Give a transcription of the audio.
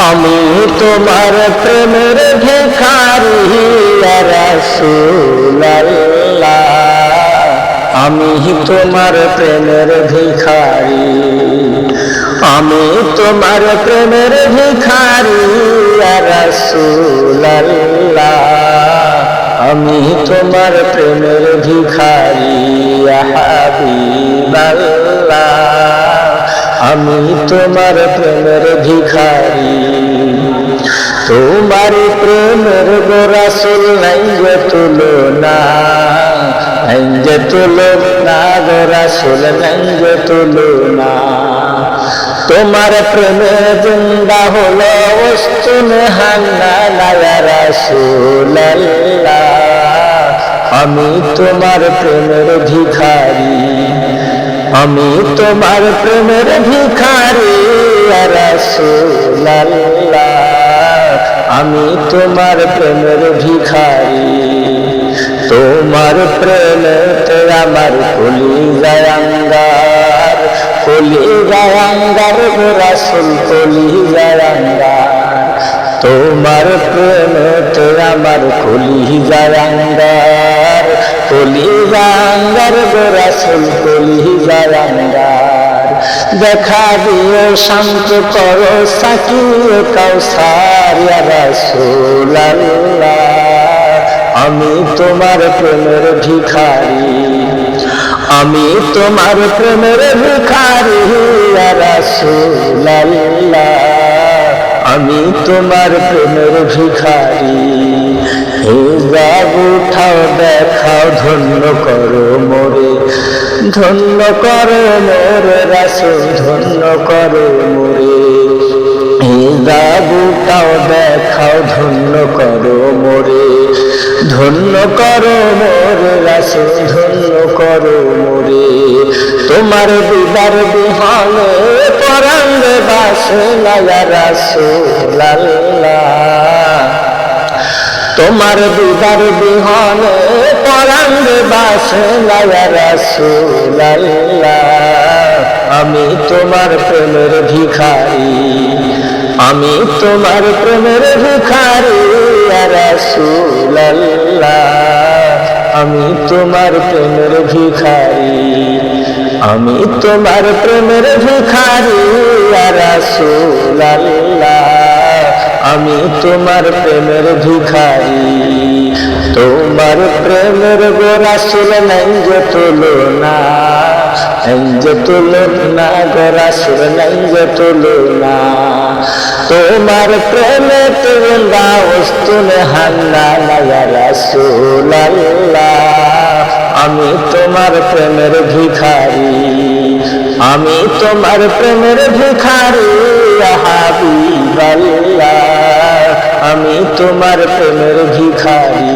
আমি তোমার প্রেমের ভিখারি ইয়া রাসূলুল্লাহ, আমি তোমার প্রেমের ভিখারি, আমি তোমার প্রেমের ভিখারি ইয়া রাসূলুল্লাহ, আমি তোমার প্রেমের ভিখারি ইয়া হাবিবাল্লাহ, আমি তোমার প্রেমের ভিখারি। তোমার প্রেমের গো রাসূল নাই যে তুলনা, নাই যে তুলনা গো রাসূল, নাই যে তুলনা। তোমার প্রেমে জিন্দা হলো ওয়াসতুনে হান্না ইয়া রাসূলুল্লাহ, আমি তোমার প্রেমের ভিখারি, আমি তোমার প্রেমের ভিখারি ইয়া রাসূলুল্লাহ, আমি তোমার প্রেমের ভিখারি। তোমার প্রেমেতে আমার কলিজায় আঙ্গার, কলিজায় আঙ্গার গো রাসূল, কলিজায় আঙ্গার। তোমার প্রেমেতে আমার কলিজায় আঙ্গার, কলিজায় আঙ্গার গো রাসূল, কলিজায় আঙ্গার। দেখা দিও শান্ত করো সাকিয়ে কাউসার ইয়া রাসূলুল্লাহ, আমি তোমার প্রেমের ভিখারি, আমি তোমার প্রেমের ভিখারি ইয়া রাসূলুল্লাহ, আমি তোমার প্রেমের ভিখারি। হিজাব উঠাও দেখাও ধন্য করো মোরে, ধন্য করো মোরে রাসূল, ধন্য করো মোরে। হিজাব উঠাও দেখাও ধন্য করো মোরে, ধন্য করো মোরে রাসূল, ধন্য করো মোরে। তোমার দিদার বিহনে পরাণ বাসে না ইয়া রাসূলুল্লাহ, তোমার দিদার বিহনে পরাণ বাসে না ইয়া রাসূলুল্লাহ, আমি তোমার প্রেমের ভিখারি, আমি তোমার প্রেমের ভিখারি ইয়া রাসূলুল্লাহ, আমি তোমার প্রেমের ভিখারি, আমি তোমার প্রেমের ভিখারি ইয়া রাসূলুল্লাহ, আমি তোমার প্রেমের ভিখারি। তোমার প্রেমের গো রাসূল নাই যে তুলনা, নাই যে তুলনা গো রাসূল, নাই যে তুলনা। তোমার প্রেমে জিন্দা ওয়াসতুনে হান্না ইয়া রাসূলুল্লাহ, আমি তোমার প্রেমের ভিখারি, আমি তোমার প্রেমের ভিখারি ইয়া হাবিবাল্লাহ, আমি তোমার প্রেমের ভিখারি।